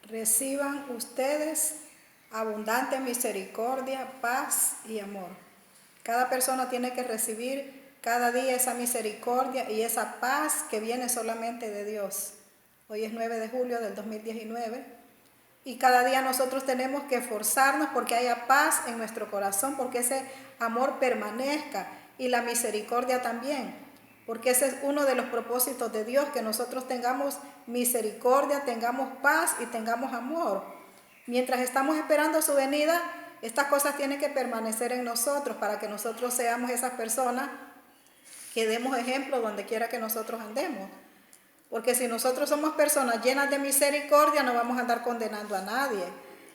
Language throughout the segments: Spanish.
reciban ustedes abundante misericordia, paz y amor. Cada persona tiene que recibir cada día esa misericordia y esa paz que viene solamente de Dios. Hoy es 9 de julio del 2019 y cada día nosotros tenemos que esforzarnos porque haya paz en nuestro corazón, porque ese amor permanezca y la misericordia también, porque ese es uno de los propósitos de Dios, que nosotros tengamos misericordia, tengamos paz y tengamos amor. Mientras estamos esperando su venida, estas cosas tienen que permanecer en nosotros para que nosotros seamos esas personas que demos ejemplo donde quiera que nosotros andemos. Porque si nosotros somos personas llenas de misericordia, no vamos a andar condenando a nadie,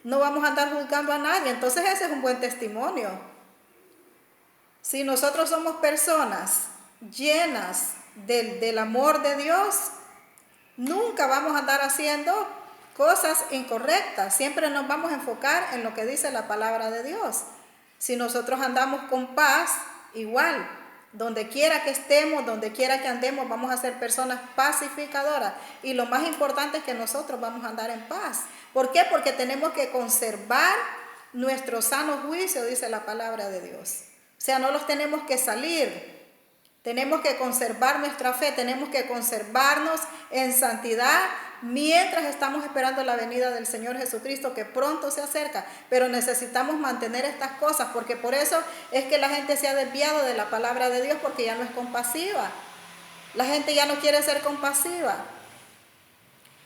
no vamos a andar juzgando a nadie. Entonces ese es un buen testimonio. Si nosotros somos personas llenas del amor de Dios, nunca vamos a andar haciendo cosas incorrectas. Siempre nos vamos a enfocar en lo que dice la palabra de Dios. Si nosotros andamos con paz, igual, donde quiera que estemos, donde quiera que andemos, vamos a ser personas pacificadoras. Y lo más importante es que nosotros vamos a andar en paz. ¿Por qué? Porque tenemos que conservar nuestro sano juicio, dice la palabra de Dios. O sea, no los tenemos que salir. Tenemos que conservar nuestra fe, tenemos que conservarnos en santidad mientras estamos esperando la venida del Señor Jesucristo, que pronto se acerca. Pero necesitamos mantener estas cosas, porque por eso es que la gente se ha desviado de la palabra de Dios, porque ya no es compasiva. La gente ya no quiere ser compasiva.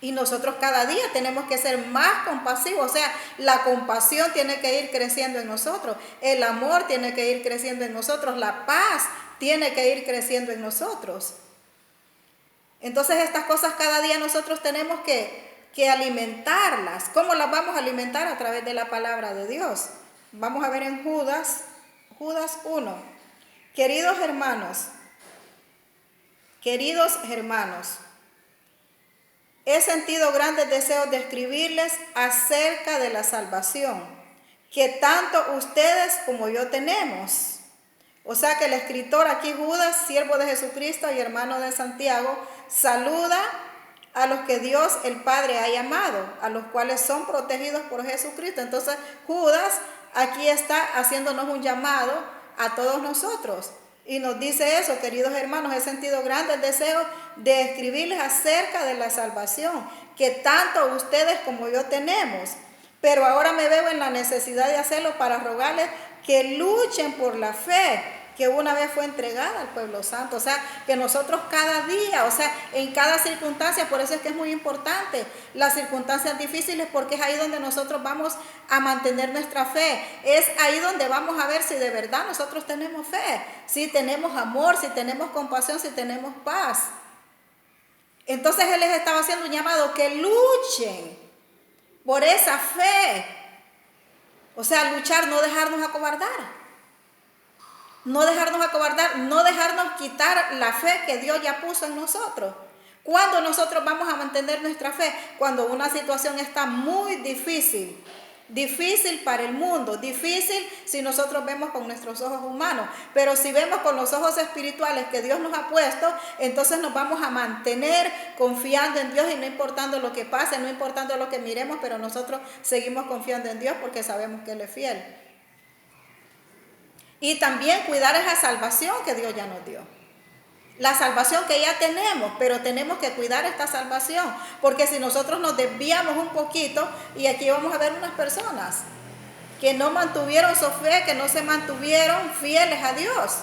Y nosotros cada día tenemos que ser más compasivos. O sea, la compasión tiene que ir creciendo en nosotros. El amor tiene que ir creciendo en nosotros. La paz tiene que ir creciendo en nosotros. Entonces estas cosas cada día nosotros tenemos que alimentarlas. ¿Cómo las vamos a alimentar? A través de la palabra de Dios. Vamos a ver en Judas 1. Queridos hermanos, he sentido grandes deseos de escribirles acerca de la salvación que tanto ustedes como yo tenemos. O sea que el escritor aquí, Judas, siervo de Jesucristo y hermano de Santiago, saluda a los que Dios el Padre ha llamado, a los cuales son protegidos por Jesucristo. Entonces Judas aquí está haciéndonos un llamado a todos nosotros. Y nos dice eso: queridos hermanos, he sentido grandes deseos de escribirles acerca de la salvación que tanto ustedes como yo tenemos. Pero ahora me veo en la necesidad de hacerlo para rogarles que luchen por la fe que una vez fue entregada al pueblo santo. O sea, que nosotros cada día, o sea, en cada circunstancia, por eso es que es muy importante las circunstancias difíciles, porque es ahí donde nosotros vamos a mantener nuestra fe. Es ahí donde vamos a ver si de verdad nosotros tenemos fe, si tenemos amor, si tenemos compasión, si tenemos paz. Entonces Él les estaba haciendo un llamado que luchen por esa fe. O sea, luchar, no dejarnos acobardar. No dejarnos acobardar, no dejarnos quitar la fe que Dios ya puso en nosotros. ¿Cuándo nosotros vamos a mantener nuestra fe? Cuando una situación está muy difícil. Difícil para el mundo, difícil si nosotros vemos con nuestros ojos humanos, pero si vemos con los ojos espirituales que Dios nos ha puesto, entonces nos vamos a mantener confiando en Dios y no importando lo que pase, no importando lo que miremos, pero nosotros seguimos confiando en Dios porque sabemos que Él es fiel. Y también cuidar esa salvación que Dios ya nos dio. La salvación que ya tenemos, pero tenemos que cuidar esta salvación, porque si nosotros nos desviamos un poquito, y aquí vamos a ver unas personas que no mantuvieron su fe, que no se mantuvieron fieles a Dios.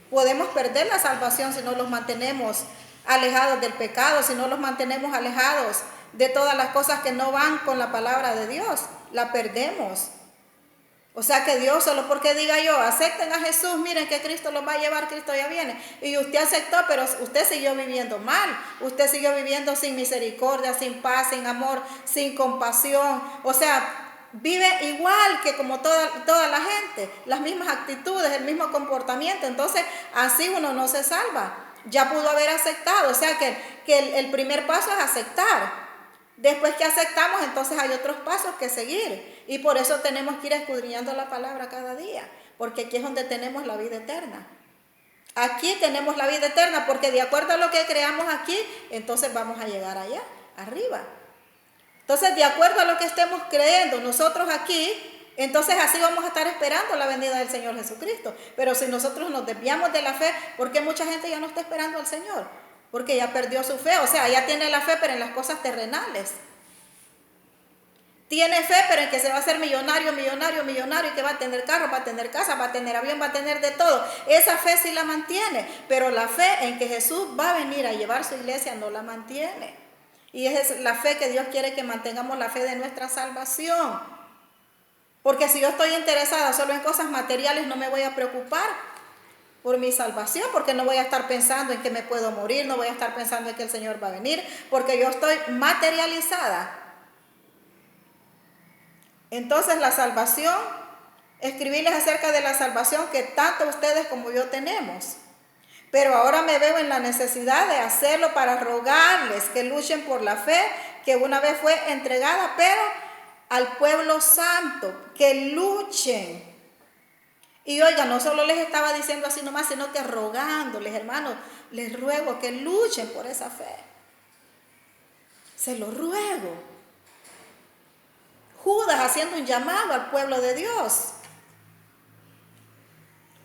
Podemos perder la salvación si no los mantenemos alejados del pecado, si no los mantenemos alejados de todas las cosas que no van con la palabra de Dios. La perdemos. O sea que Dios, solo porque diga yo, acepten a Jesús, miren que Cristo los va a llevar, Cristo ya viene. Y usted aceptó, pero usted siguió viviendo mal. Usted siguió viviendo sin misericordia, sin paz, sin amor, sin compasión. O sea, vive igual que como toda la gente, las mismas actitudes, el mismo comportamiento. Entonces, así uno no se salva. Ya pudo haber aceptado. O sea que el primer paso es aceptar. Después que aceptamos, entonces hay otros pasos que seguir. Y por eso tenemos que ir escudriñando la palabra cada día. Porque aquí es donde tenemos la vida eterna. Aquí tenemos la vida eterna, porque de acuerdo a lo que creamos aquí, entonces vamos a llegar allá, arriba. Entonces, de acuerdo a lo que estemos creyendo nosotros aquí, entonces así vamos a estar esperando la venida del Señor Jesucristo. Pero si nosotros nos desviamos de la fe, ¿por qué mucha gente ya no está esperando al Señor? Porque ya perdió su fe, o sea, ya tiene la fe, pero en las cosas terrenales. Tiene fe, pero en que se va a hacer millonario, y que va a tener carro, va a tener casa, va a tener avión, va a tener de todo. Esa fe sí la mantiene, pero la fe en que Jesús va a venir a llevar su iglesia no la mantiene. Y esa es la fe que Dios quiere que mantengamos, la fe de nuestra salvación. Porque si yo estoy interesada solo en cosas materiales, no me voy a preocupar por mi salvación, porque no voy a estar pensando en que me puedo morir, no voy a estar pensando en que el Señor va a venir, porque yo estoy materializada. Entonces la salvación, escribirles acerca de la salvación que tanto ustedes como yo tenemos. Pero ahora me veo en la necesidad de hacerlo para rogarles que luchen por la fe que una vez fue entregada, pero al pueblo santo, que luchen. Y oiga, no solo les estaba diciendo así nomás, sino que rogándoles, hermanos, les ruego que luchen por esa fe. Se lo ruego. Judas haciendo un llamado al pueblo de Dios.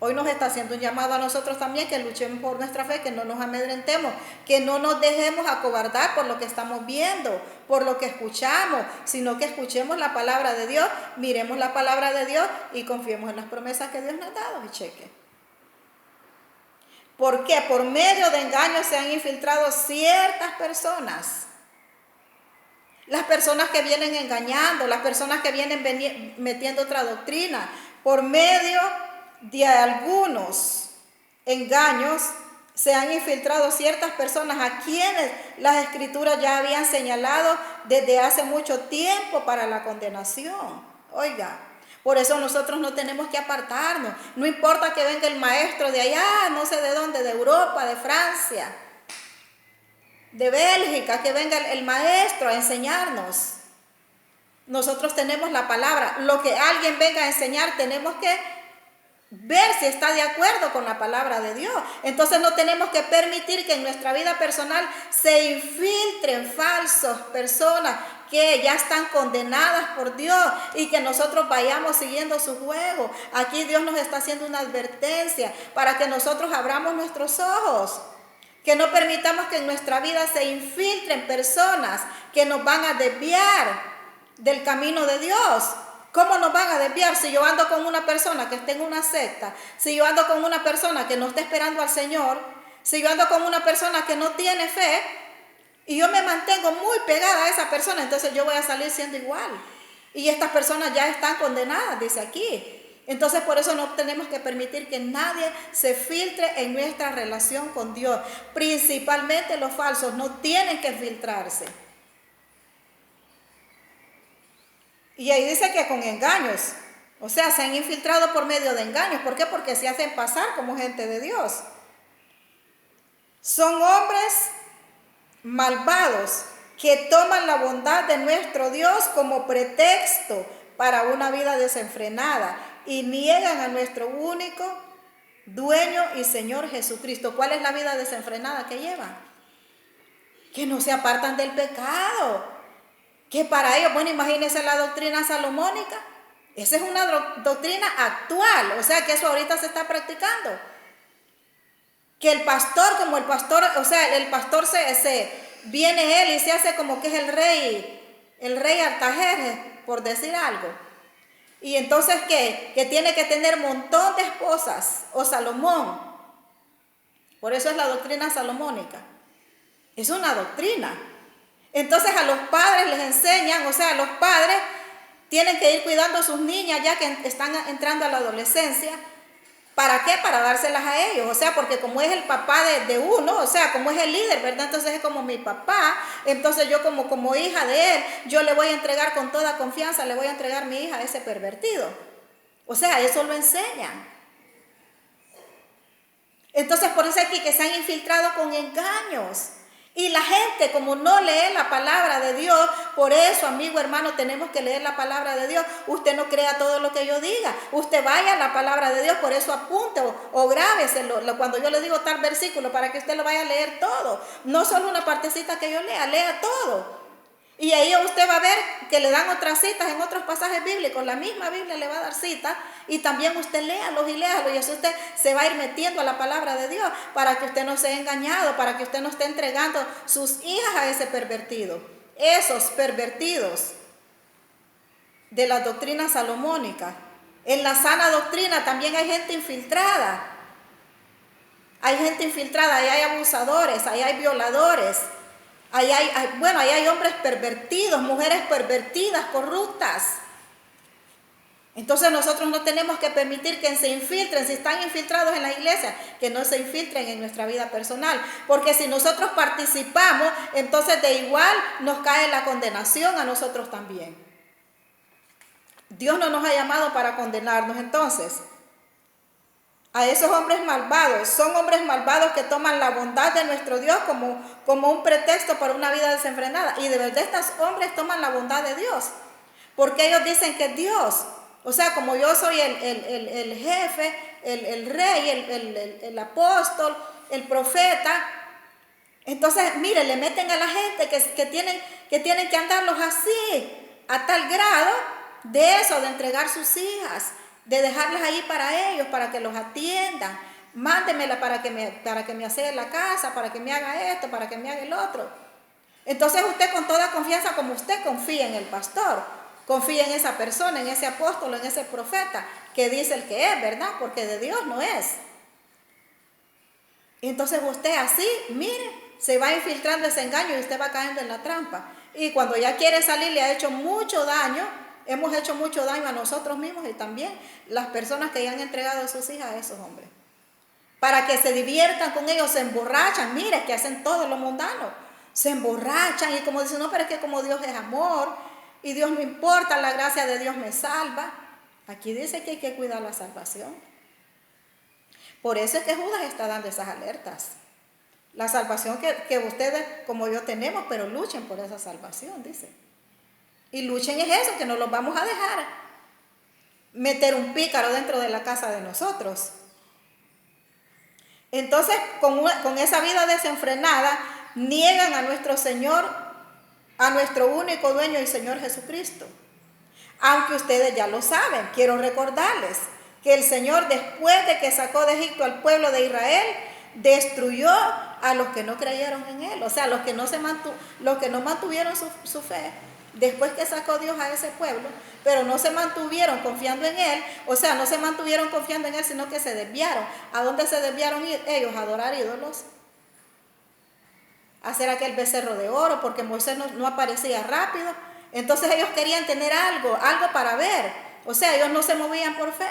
Hoy nos está haciendo un llamado a nosotros también, que luchemos por nuestra fe, que no nos amedrentemos, que no nos dejemos acobardar por lo que estamos viendo, por lo que escuchamos, sino que escuchemos la palabra de Dios, miremos la palabra de Dios y confiemos en las promesas que Dios nos ha dado. Y cheque. ¿Por qué? Por medio de engaños se han infiltrado ciertas personas. Las personas que vienen engañando, las personas que vienen metiendo otra doctrina, por medio de algunos engaños se han infiltrado ciertas personas a quienes las escrituras ya habían señalado desde hace mucho tiempo para la condenación. Oiga, por eso nosotros no tenemos que apartarnos. No importa que venga el maestro de allá, no sé de dónde, de Europa, de Francia, de Bélgica, que venga el maestro a enseñarnos. Nosotros tenemos la palabra. Lo que alguien venga a enseñar, tenemos que ver si está de acuerdo con la palabra de Dios. Entonces no tenemos que permitir que en nuestra vida personal se infiltren falsas personas que ya están condenadas por Dios y que nosotros vayamos siguiendo su juego. Aquí Dios nos está haciendo una advertencia para que nosotros abramos nuestros ojos. Que no permitamos que en nuestra vida se infiltren personas que nos van a desviar del camino de Dios. ¿Cómo nos van a desviar? Si yo ando con una persona que esté en una secta, si yo ando con una persona que no está esperando al Señor, si yo ando con una persona que no tiene fe y yo me mantengo muy pegada a esa persona, entonces yo voy a salir siendo igual. Y estas personas ya están condenadas, dice aquí. Entonces por eso no tenemos que permitir que nadie se filtre en nuestra relación con Dios. Principalmente los falsos no tienen que filtrarse. Y ahí dice que con engaños, o sea, se han infiltrado por medio de engaños. ¿Por qué? Porque se hacen pasar como gente de Dios. Son hombres malvados que toman la bondad de nuestro Dios como pretexto para una vida desenfrenada y niegan a nuestro único dueño y Señor Jesucristo. ¿Cuál es la vida desenfrenada que llevan? Que no se apartan del pecado. Que para ellos, bueno, imagínense la doctrina salomónica. Esa es una doctrina actual, o sea que eso ahorita se está practicando. Que el pastor, como el pastor, o sea, el pastor viene él y se hace como que es el rey Artajerjes, por decir algo. Y entonces, ¿qué? Que tiene que tener un montón de esposas, o Salomón. Por eso es la doctrina salomónica. Es una doctrina. Entonces a los padres les enseñan, o sea, los padres tienen que ir cuidando a sus niñas ya que están entrando a la adolescencia. ¿Para qué? Para dárselas a ellos, o sea, porque como es el papá de uno, o sea, como es el líder, ¿verdad? Entonces es como mi papá, entonces yo como hija de él, yo le voy a entregar con toda confianza, le voy a entregar mi hija a ese pervertido. O sea, eso lo enseñan. Entonces por eso aquí que se han infiltrado con engaños. Y la gente, como no lee la palabra de Dios, por eso, amigo, hermano, tenemos que leer la palabra de Dios. Usted no crea todo lo que yo diga. Usted vaya a la palabra de Dios, por eso apunte o grábeselo cuando yo le digo tal versículo para que usted lo vaya a leer todo. No solo una partecita que yo lea todo. Y ahí usted va a ver que le dan otras citas en otros pasajes bíblicos. La misma Biblia le va a dar cita y también usted léalos y léalos. Y así usted se va a ir metiendo a la palabra de Dios para que usted no sea engañado, para que usted no esté entregando sus hijas a ese pervertido. Esos pervertidos de la doctrina salomónica. En la sana doctrina también hay gente infiltrada. Hay gente infiltrada, ahí hay abusadores, ahí hay violadores. Ahí hay hombres pervertidos, mujeres pervertidas, corruptas. Entonces nosotros no tenemos que permitir que se infiltren, si están infiltrados en la iglesia, que no se infiltren en nuestra vida personal. Porque si nosotros participamos, entonces de igual nos cae la condenación a nosotros también. Dios no nos ha llamado para condenarnos. Entonces, a esos hombres malvados, son hombres malvados que toman la bondad de nuestro Dios como un pretexto para una vida desenfrenada. Y de verdad estos hombres toman la bondad de Dios, porque ellos dicen que Dios, o sea, como yo soy el jefe, el rey, el apóstol, el profeta, entonces, mire, le meten a la gente que tienen que andarlos así, a tal grado de eso, de entregar sus hijas, de dejarlas ahí para ellos, para que los atiendan. Mándemela para que me asee la casa, para que me haga esto, para que me haga el otro. Entonces usted con toda confianza, como usted confía en el pastor, confía en esa persona, en ese apóstol, en ese profeta, que dice el que es, ¿verdad? Porque de Dios no es. Entonces usted así, mire, se va infiltrando ese engaño y usted va cayendo en la trampa. Y cuando ya quiere salir, le ha hecho mucho daño. Hemos hecho mucho daño a nosotros mismos y también las personas que ya han entregado a sus hijas a esos hombres. Para que se diviertan con ellos, se emborrachan. Mire que hacen todo lo mundano. Se emborrachan y como dicen, no, pero es que como Dios es amor y Dios no importa, la gracia de Dios me salva. Aquí dice que hay que cuidar la salvación. Por eso es que Judas está dando esas alertas. La salvación que ustedes como yo tenemos, pero luchen por esa salvación, dice. Y luchen es eso, que no los vamos a dejar meter un pícaro dentro de la casa de nosotros. Entonces, con esa vida desenfrenada, niegan a nuestro Señor, a nuestro único dueño y Señor Jesucristo. Aunque ustedes ya lo saben, quiero recordarles que el Señor, después de que sacó de Egipto al pueblo de Israel, destruyó a los que no creyeron en Él, o sea, los que no mantuvieron su fe. Después que sacó Dios a ese pueblo, pero no se mantuvieron confiando en Él, o sea, no se mantuvieron confiando en Él, sino que se desviaron. ¿A dónde se desviaron ellos? A adorar ídolos, a hacer aquel becerro de oro, porque Moisés no aparecía rápido. Entonces ellos querían tener algo para ver, o sea, ellos no se movían por fe.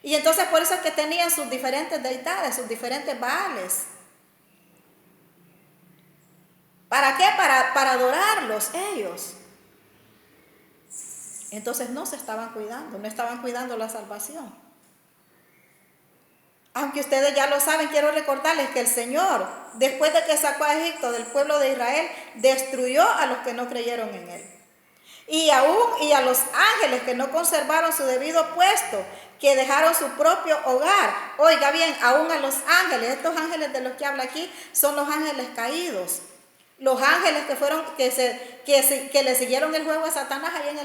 Y entonces por eso es que tenían sus diferentes deidades, sus diferentes baales. ¿Para qué? Para adorarlos ellos. Entonces no se estaban cuidando, no estaban cuidando la salvación. Aunque ustedes ya lo saben, quiero recordarles que el Señor, después de que sacó a Egipto del pueblo de Israel, destruyó a los que no creyeron en Él. Y a los ángeles que no conservaron su debido puesto, que dejaron su propio hogar. Oiga bien, aún a los ángeles, estos ángeles de los que habla aquí, son los ángeles caídos. Los ángeles que le siguieron el juego a Satanás ahí en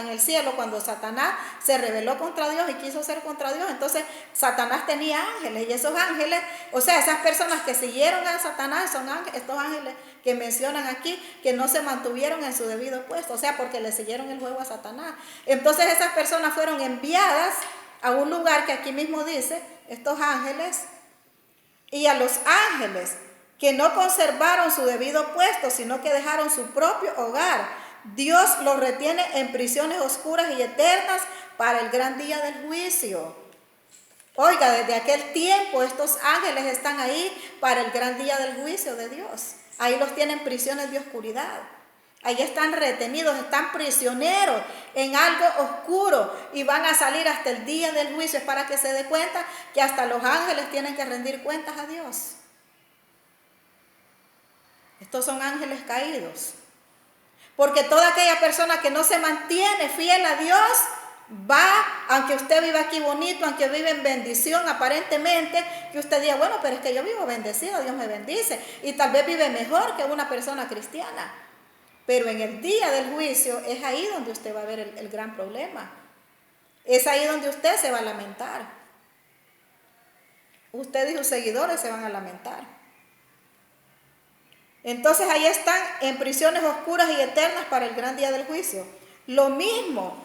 el cielo, cuando Satanás se rebeló contra Dios y quiso ser contra Dios. Entonces Satanás tenía ángeles, y esos ángeles, o sea, esas personas que siguieron a Satanás son estos ángeles que mencionan aquí, que no se mantuvieron en su debido puesto, o sea, porque le siguieron el juego a Satanás. Entonces esas personas fueron enviadas a un lugar que aquí mismo dice, estos ángeles, y a los ángeles que no conservaron su debido puesto, sino que dejaron su propio hogar, Dios los retiene en prisiones oscuras y eternas para el gran día del juicio. Oiga, desde aquel tiempo estos ángeles están ahí para el gran día del juicio de Dios. Ahí los tienen prisiones de oscuridad. Ahí están retenidos, están prisioneros en algo oscuro y van a salir hasta el día del juicio. Es para que se dé cuenta que hasta los ángeles tienen que rendir cuentas a Dios. Estos son ángeles caídos. Porque toda aquella persona que no se mantiene fiel a Dios va, aunque usted viva aquí bonito, aunque vive en bendición aparentemente, que usted diga, bueno, pero es que yo vivo bendecido, Dios me bendice, y tal vez vive mejor que una persona cristiana. Pero en el día del juicio es ahí donde usted va a ver el gran problema. Es ahí donde usted se va a lamentar. Usted y sus seguidores se van a lamentar. Entonces ahí están en prisiones oscuras y eternas para el gran día del juicio. Lo mismo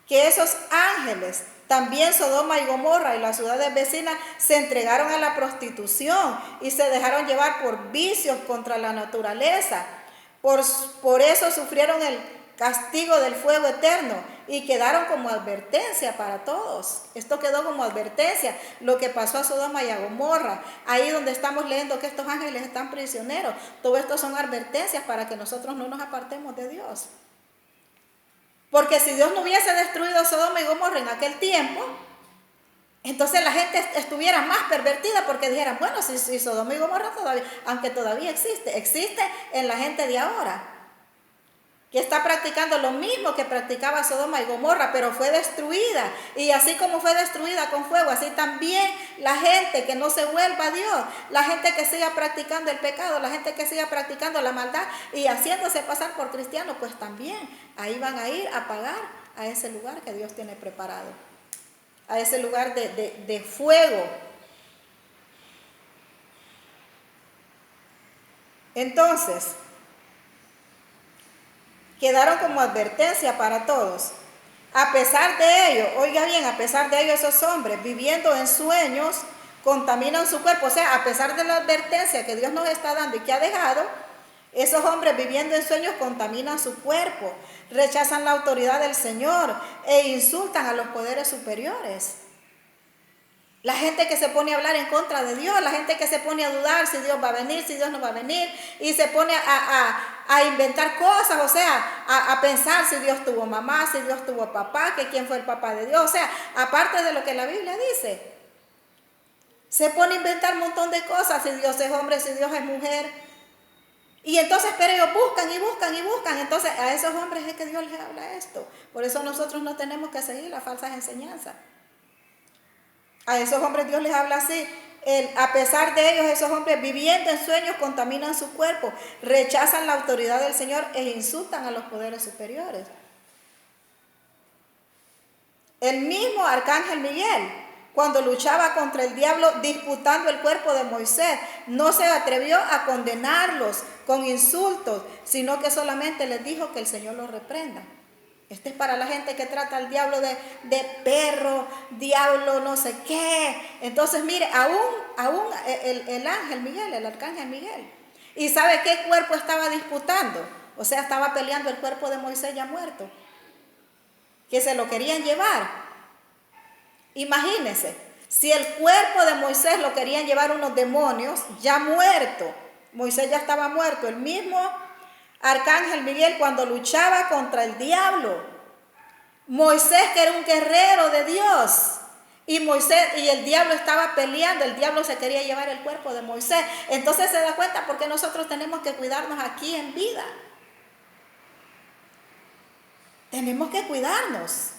que esos ángeles, también Sodoma y Gomorra y las ciudades vecinas se entregaron a la prostitución y se dejaron llevar por vicios contra la naturaleza. Por eso sufrieron el castigo del fuego eterno y quedaron como advertencia para todos. Esto quedó como advertencia, lo que pasó a Sodoma y a Gomorra, ahí donde estamos leyendo que estos ángeles están prisioneros. Todo esto son advertencias para que nosotros no nos apartemos de Dios. Porque si Dios no hubiese destruido Sodoma y Gomorra en aquel tiempo, entonces la gente estuviera más pervertida porque dijeran, bueno, si Sodoma y Gomorra todavía, aunque todavía existe en la gente de ahora, que está practicando lo mismo que practicaba Sodoma y Gomorra, pero fue destruida. Y así como fue destruida con fuego, así también la gente que no se vuelva a Dios, la gente que siga practicando el pecado, la gente que siga practicando la maldad y haciéndose pasar por cristianos, pues también ahí van a ir a pagar a ese lugar que Dios tiene preparado, a ese lugar de fuego. Entonces, quedaron como advertencia para todos. A pesar de ello, oiga bien, a pesar de ello, esos hombres viviendo en sueños contaminan su cuerpo. O sea, a pesar de la advertencia que Dios nos está dando y que ha dejado, esos hombres viviendo en sueños contaminan su cuerpo, rechazan la autoridad del Señor e insultan a los poderes superiores. La gente que se pone a hablar en contra de Dios, la gente que se pone a dudar si Dios va a venir, si Dios no va a venir, y se pone a inventar cosas, o sea, a pensar si Dios tuvo mamá, si Dios tuvo papá, que quién fue el papá de Dios, o sea, aparte de lo que la Biblia dice, se pone a inventar un montón de cosas, si Dios es hombre, si Dios es mujer, y entonces, pero ellos buscan y buscan y buscan, entonces a esos hombres es que Dios les habla esto, por eso nosotros no tenemos que seguir las falsas enseñanzas. A esos hombres Dios les habla así. A pesar de ellos, esos hombres viviendo en sueños contaminan su cuerpo, rechazan la autoridad del Señor e insultan a los poderes superiores. El mismo arcángel Miguel, cuando luchaba contra el diablo disputando el cuerpo de Moisés, no se atrevió a condenarlos con insultos, sino que solamente les dijo que el Señor los reprenda. Este es para la gente que trata al diablo de perro, diablo no sé qué. Entonces, mire, aún el ángel Miguel, el arcángel Miguel. ¿Y sabe qué cuerpo estaba disputando? O sea, estaba peleando el cuerpo de Moisés ya muerto, que se lo querían llevar. Imagínense, si el cuerpo de Moisés lo querían llevar unos demonios ya muerto, Moisés ya estaba muerto, el mismo arcángel Miguel cuando luchaba contra el diablo, Moisés que era un guerrero de Dios y el diablo estaba peleando, el diablo se quería llevar el cuerpo de Moisés. Entonces se da cuenta por qué nosotros tenemos que cuidarnos aquí en vida. Tenemos que cuidarnos.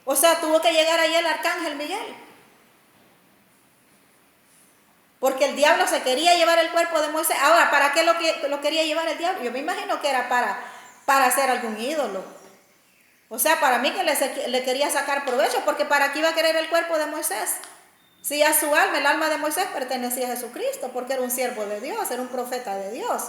O sea, tuvo que llegar ahí el arcángel Miguel, porque el diablo se quería llevar el cuerpo de Moisés. Ahora, ¿para qué lo quería llevar el diablo? Yo me imagino que era para hacer algún ídolo. O sea, para mí que le quería sacar provecho, porque ¿para qué iba a querer el cuerpo de Moisés? Si a su alma, el alma de Moisés pertenecía a Jesucristo, porque era un siervo de Dios, era un profeta de Dios.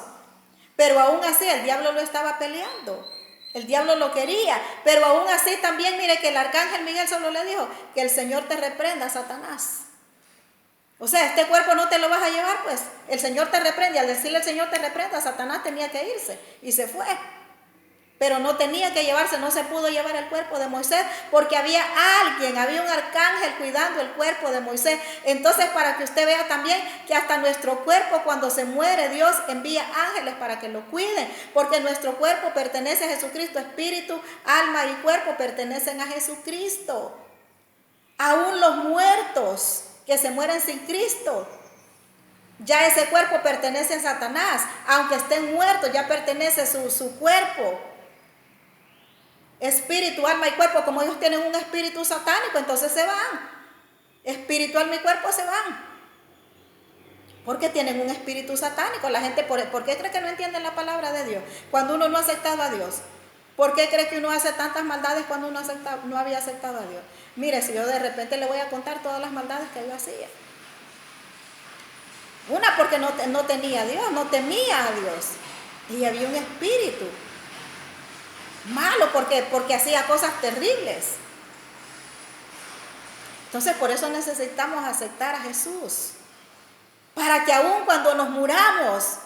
Pero aún así el diablo lo estaba peleando. El diablo lo quería, pero aún así también mire que el arcángel Miguel solo le dijo que el Señor te reprenda, Satanás. O sea, este cuerpo no te lo vas a llevar, pues el Señor te reprende. Al decirle el Señor te reprenda, Satanás tenía que irse y se fue. Pero no tenía que llevarse, no se pudo llevar el cuerpo de Moisés porque había un arcángel cuidando el cuerpo de Moisés. Entonces, para que usted vea también que hasta nuestro cuerpo cuando se muere, Dios envía ángeles para que lo cuiden, porque nuestro cuerpo pertenece a Jesucristo, espíritu, alma y cuerpo pertenecen a Jesucristo. Aún los muertos que se mueren sin Cristo, ya ese cuerpo pertenece a Satanás, aunque estén muertos, ya pertenece su cuerpo. Espíritu, alma y cuerpo, como ellos tienen un espíritu satánico, entonces se van. Espíritu, alma y cuerpo se van. Porque tienen un espíritu satánico. La gente, ¿por qué cree que no entienden la palabra de Dios? Cuando uno no ha aceptado a Dios. ¿Por qué cree que uno hace tantas maldades cuando uno no había aceptado a Dios? Mire, si yo de repente le voy a contar todas las maldades que yo hacía. Una, porque no tenía a Dios, no temía a Dios. Y había un espíritu malo porque hacía cosas terribles. Entonces por eso necesitamos aceptar a Jesús. Para que aun cuando nos muramos,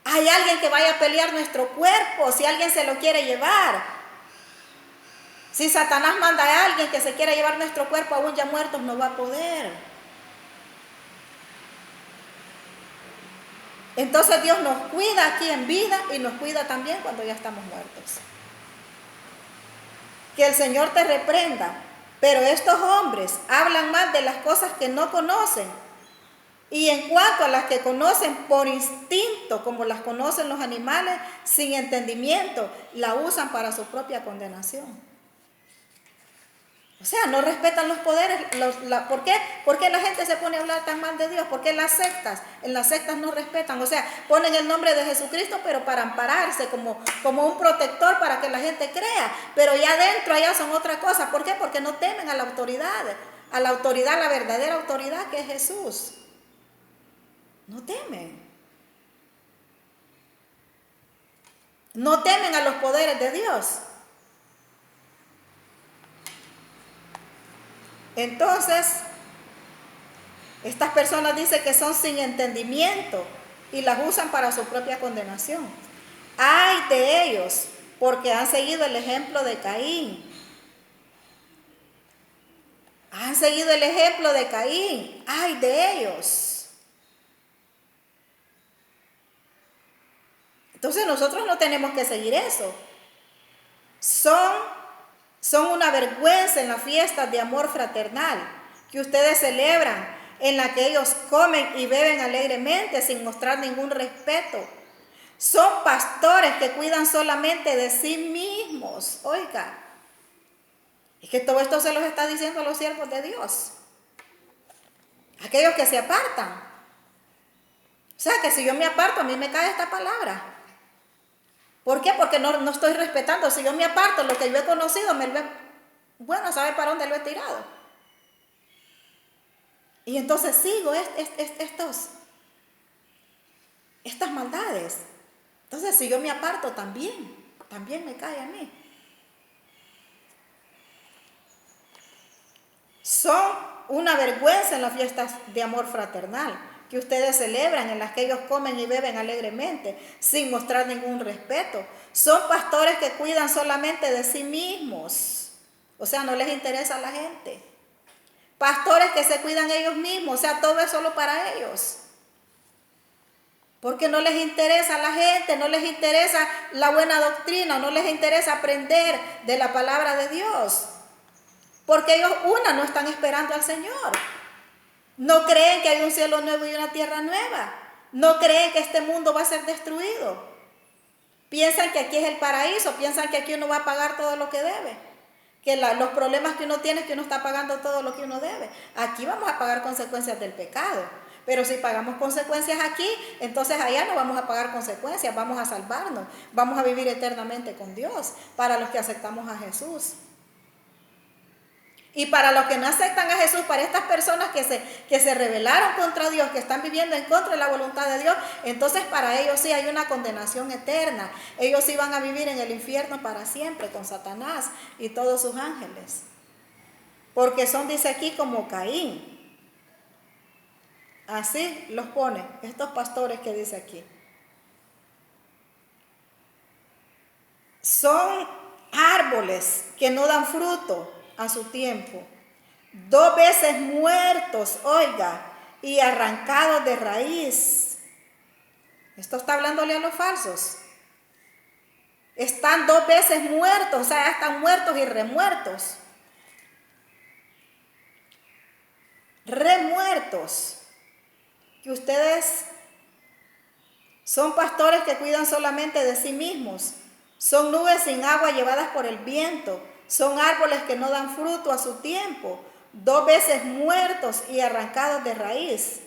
hay alguien que vaya a pelear nuestro cuerpo, si alguien se lo quiere llevar. Si Satanás manda a alguien que se quiera llevar nuestro cuerpo aún ya muertos, no va a poder. Entonces Dios nos cuida aquí en vida y nos cuida también cuando ya estamos muertos. Que el Señor te reprenda, pero estos hombres hablan mal de las cosas que no conocen. Y en cuanto a las que conocen por instinto, como las conocen los animales, sin entendimiento, la usan para su propia condenación. O sea, no respetan los poderes. ¿Por qué? ¿Por qué la gente se pone a hablar tan mal de Dios? ¿Por qué en las sectas no respetan? O sea, ponen el nombre de Jesucristo, pero para ampararse, como un protector para que la gente crea. Pero ya adentro, allá son otra cosa. ¿Por qué? Porque no temen a la autoridad, la verdadera autoridad que es Jesús. No temen. No temen a los poderes de Dios. Entonces, estas personas dicen que son sin entendimiento y las usan para su propia condenación. ¡Ay de ellos! Porque han seguido el ejemplo de Caín. Han seguido el ejemplo de Caín. ¡Ay de ellos! Entonces nosotros no tenemos que seguir eso. Son una vergüenza en las fiestas de amor fraternal que ustedes celebran, en la que ellos comen y beben alegremente sin mostrar ningún respeto. Son pastores que cuidan solamente de sí mismos. Oiga, es que todo esto se los está diciendo a los siervos de Dios, aquellos que se apartan. O sea que si yo me aparto, a mí me cae esta palabra. ¿Por qué? Porque no estoy respetando. Si yo me aparto, lo que yo he conocido, bueno, a saber para dónde lo he tirado. Y entonces sigo estas maldades. Entonces, si yo me aparto, también me cae a mí. Son una vergüenza en las fiestas de amor fraternal que ustedes celebran, en las que ellos comen y beben alegremente, sin mostrar ningún respeto. Son pastores que cuidan solamente de sí mismos. O sea, no les interesa a la gente. Pastores que se cuidan ellos mismos, o sea, todo es solo para ellos. Porque no les interesa a la gente, no les interesa la buena doctrina, no les interesa aprender de la palabra de Dios. Porque ellos, no están esperando al Señor. No creen que hay un cielo nuevo y una tierra nueva. No creen que este mundo va a ser destruido. Piensan que aquí es el paraíso, piensan que aquí uno va a pagar todo lo que debe. Que los problemas que uno tiene es que uno está pagando todo lo que uno debe. Aquí vamos a pagar consecuencias del pecado. Pero si pagamos consecuencias aquí, entonces allá no vamos a pagar consecuencias, vamos a salvarnos, vamos a vivir eternamente con Dios, para los que aceptamos a Jesús. Y para los que no aceptan a Jesús, para estas personas que se rebelaron contra Dios, que están viviendo en contra de la voluntad de Dios, entonces para ellos sí hay una condenación eterna. Ellos sí van a vivir en el infierno para siempre con Satanás y todos sus ángeles. Porque son, dice aquí, como Caín. Así los pone estos pastores que dice aquí. Son árboles que no dan fruto a su tiempo, 2 veces muertos, oiga, y arrancados de raíz. Esto está hablándole a los falsos. Están 2 veces muertos, o sea, están muertos y remuertos. Remuertos. Que ustedes son pastores que cuidan solamente de sí mismos. Son nubes sin agua llevadas por el viento. Son árboles que no dan fruto a su tiempo, 2 veces muertos y arrancados de raíz.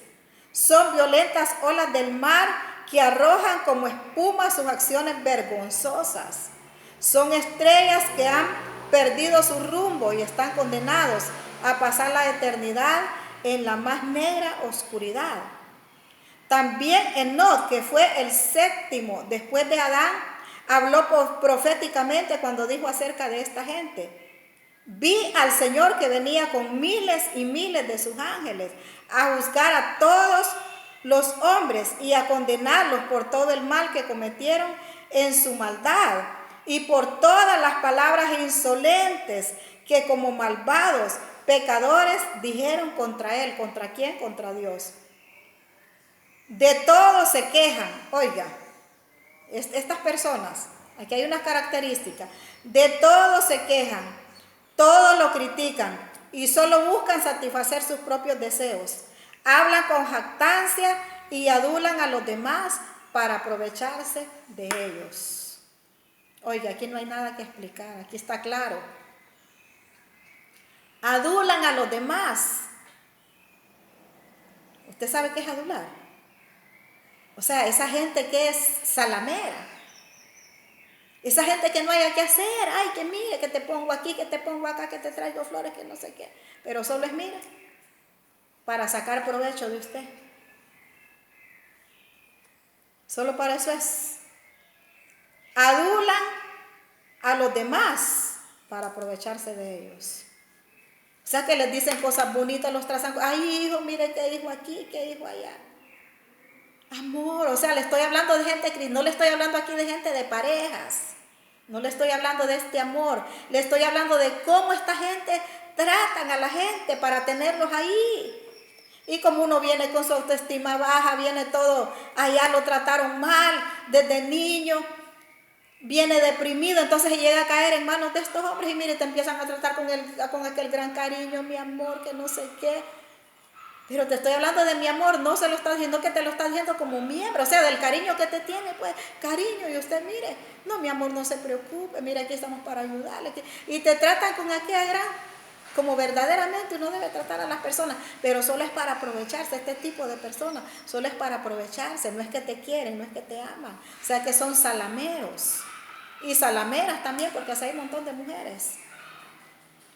Son violentas olas del mar que arrojan como espuma sus acciones vergonzosas. Son estrellas que han perdido su rumbo y están condenados a pasar la eternidad en la más negra oscuridad. También Enoc, que fue el séptimo después de Adán, habló proféticamente cuando dijo acerca de esta gente: vi al Señor que venía con miles y miles de sus ángeles a juzgar a todos los hombres y a condenarlos por todo el mal que cometieron en su maldad y por todas las palabras insolentes que como malvados pecadores dijeron contra él. ¿Contra quién? Contra Dios. De todo se quejan. Oiga, estas personas, aquí hay una característica: de todo se quejan, todo lo critican y solo buscan satisfacer sus propios deseos. Hablan con jactancia y adulan a los demás para aprovecharse de ellos. Oiga, aquí no hay nada que explicar, aquí está claro. Adulan a los demás. ¿Usted sabe qué es adular? O sea, esa gente que es salamera. Esa gente que no haya que hacer. Ay, que mire, que te pongo aquí, que te pongo acá, que te traigo flores, que no sé qué. Pero solo es mire, para sacar provecho de usted. Solo para eso es. Adulan a los demás para aprovecharse de ellos. O sea, que les dicen cosas bonitas, los trazan. Ay, hijo, mire qué hijo aquí, qué hijo allá. Amor, o sea, le estoy hablando de gente, no le estoy hablando aquí de gente de parejas. No le estoy hablando de este amor. Le estoy hablando de cómo esta gente tratan a la gente para tenerlos ahí. Y como uno viene con su autoestima baja, viene todo, allá lo trataron mal desde niño, viene deprimido, entonces llega a caer en manos de estos hombres y mire, te empiezan a tratar con aquel gran cariño, mi amor, que no sé qué. Pero te estoy hablando de mi amor, no se lo está diciendo, que te lo está diciendo como miembro, o sea, del cariño que te tiene, pues, cariño, y usted mire, no, mi amor, no se preocupe, mire, aquí estamos para ayudarle, y te tratan con aquella gran, como verdaderamente uno debe tratar a las personas, pero solo es para aprovecharse, este tipo de personas, solo es para aprovecharse, no es que te quieren, no es que te aman, o sea, que son salameros, y salameras también, porque así hay un montón de mujeres.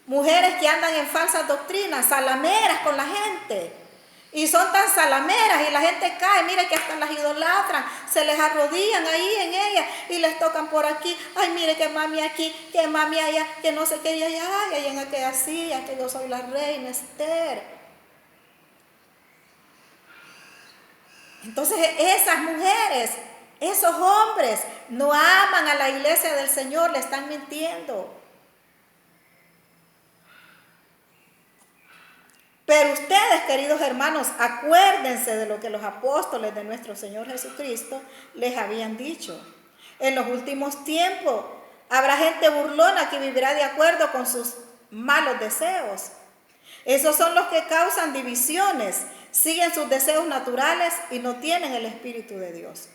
Mujeres que andan en falsas doctrinas, salameras con la gente. Y son tan salameras y la gente cae, mire que hasta las idolatran, se les arrodillan ahí en ellas y les tocan por aquí. Ay, mire que mami aquí, que mami allá, que no sé qué, y allá, y en aquella silla, que yo soy la reina Esther. Entonces esas mujeres, esos hombres no aman a la iglesia del Señor, le están mintiendo. Pero ustedes, queridos hermanos, acuérdense de lo que los apóstoles de nuestro Señor Jesucristo les habían dicho. En los últimos tiempos habrá gente burlona que vivirá de acuerdo con sus malos deseos. Esos son los que causan divisiones, siguen sus deseos naturales y no tienen el Espíritu de Dios.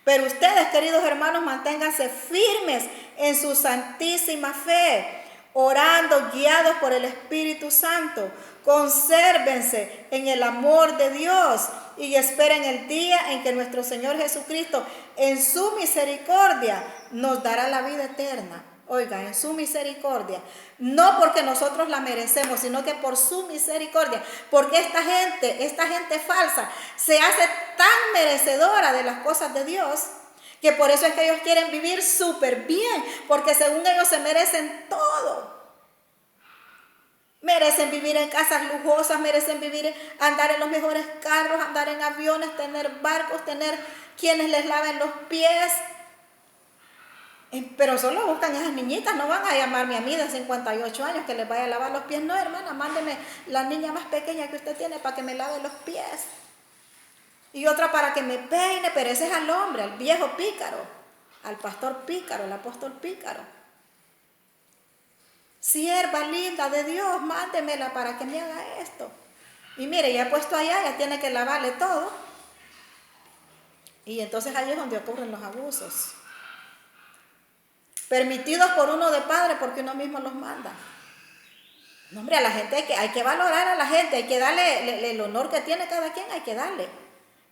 Pero ustedes, queridos hermanos, manténganse firmes en su santísima fe, orando, guiados por el Espíritu Santo. Consérvense en el amor de Dios y esperen el día en que nuestro Señor Jesucristo, en su misericordia, nos dará la vida eterna. Oiga, en su misericordia, no porque nosotros la merecemos, sino que por su misericordia, porque esta gente falsa se hace tan merecedora de las cosas de Dios, que por eso es que ellos quieren vivir súper bien, porque según ellos se merecen todo. Merecen vivir en casas lujosas, merecen andar en los mejores carros, andar en aviones, tener barcos, tener quienes les laven los pies. Pero solo buscan esas niñitas, no van a llamarme a mí de 58 años que les vaya a lavar los pies. No, hermana, mándeme la niña más pequeña que usted tiene para que me lave los pies. Y otra para que me peine, pero ese es al hombre, al viejo pícaro, al pastor pícaro, al apóstol pícaro. Sierva linda de Dios, mándemela para que me haga esto. Y mire, ya puesto allá, ya tiene que lavarle todo. Y entonces ahí es donde ocurren los abusos. Permitidos por uno de padre porque uno mismo los manda. No, hombre, a la gente hay que valorar a la gente, hay que darle el honor que tiene cada quien, hay que darle.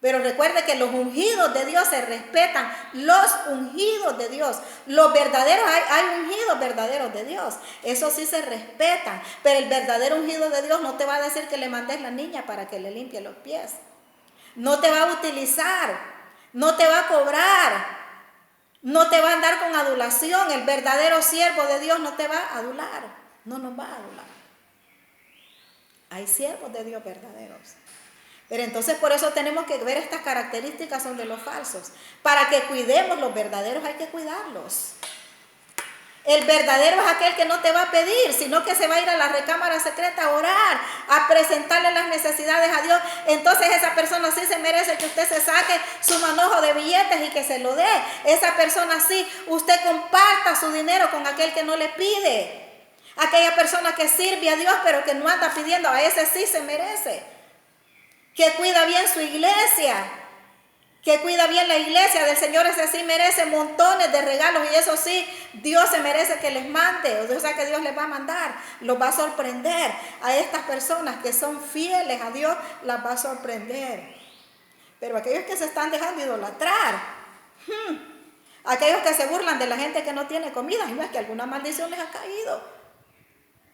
Pero recuerde que los ungidos de Dios se respetan, los ungidos de Dios, los verdaderos, hay ungidos verdaderos de Dios, eso sí se respetan, pero el verdadero ungido de Dios no te va a decir que le mandes la niña para que le limpie los pies, no te va a utilizar, no te va a cobrar, no te va a andar con adulación. El verdadero siervo de Dios no te va a adular, no nos va a adular. Hay siervos de Dios verdaderos. Pero entonces por eso tenemos que ver estas características son de los falsos. Para que cuidemos los verdaderos hay que cuidarlos. El verdadero es aquel que no te va a pedir, sino que se va a ir a la recámara secreta a orar, a presentarle las necesidades a Dios. Entonces esa persona sí se merece que usted se saque su manojo de billetes y que se lo dé. Esa persona sí, usted comparta su dinero con aquel que no le pide. Aquella persona que sirve a Dios pero que no anda pidiendo, a ese sí se merece. Que cuida bien su iglesia, que cuida bien la iglesia del Señor, ese sí merece montones de regalos y eso sí, Dios se merece que les mande, o sea que Dios les va a mandar, los va a sorprender. A estas personas que son fieles a Dios, las va a sorprender. Pero aquellos que se están dejando idolatrar, aquellos que se burlan de la gente que no tiene comida, y no es que alguna maldición les ha caído.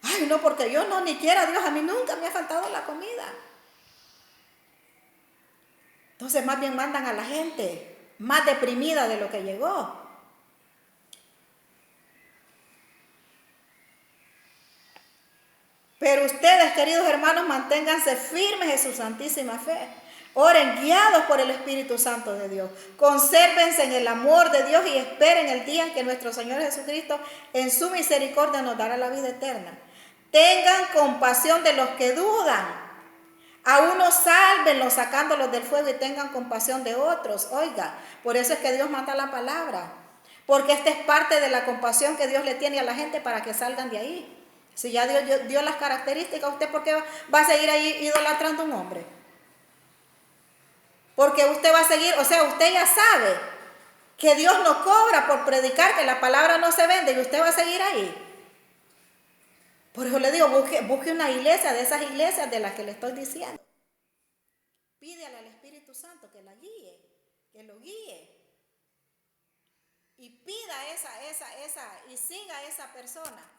Ay, no, porque yo no, ni quiera Dios, a mí nunca me ha faltado la comida. Entonces más bien mandan a la gente más deprimida de lo que llegó. Pero ustedes, queridos hermanos, manténganse firmes en su santísima fe. Oren guiados por el Espíritu Santo de Dios. Consérvense en el amor de Dios y esperen el día en que nuestro Señor Jesucristo en su misericordia nos dará la vida eterna. Tengan compasión de los que dudan. A unos sálvenlos sacándolos del fuego y tengan compasión de otros. Oiga, por eso es que Dios manda la palabra. Porque esta es parte de la compasión que Dios le tiene a la gente para que salgan de ahí. Si ya Dios dio las características, ¿usted por qué va a seguir ahí idolatrando a un hombre? Porque usted va a seguir, o sea, usted ya sabe que Dios no cobra por predicar, que la palabra no se vende y usted va a seguir ahí. Por eso le digo, busque una iglesia de esas iglesias de las que le estoy diciendo. Pídele al Espíritu Santo que la guíe, que lo guíe. Y pida y siga a esa persona.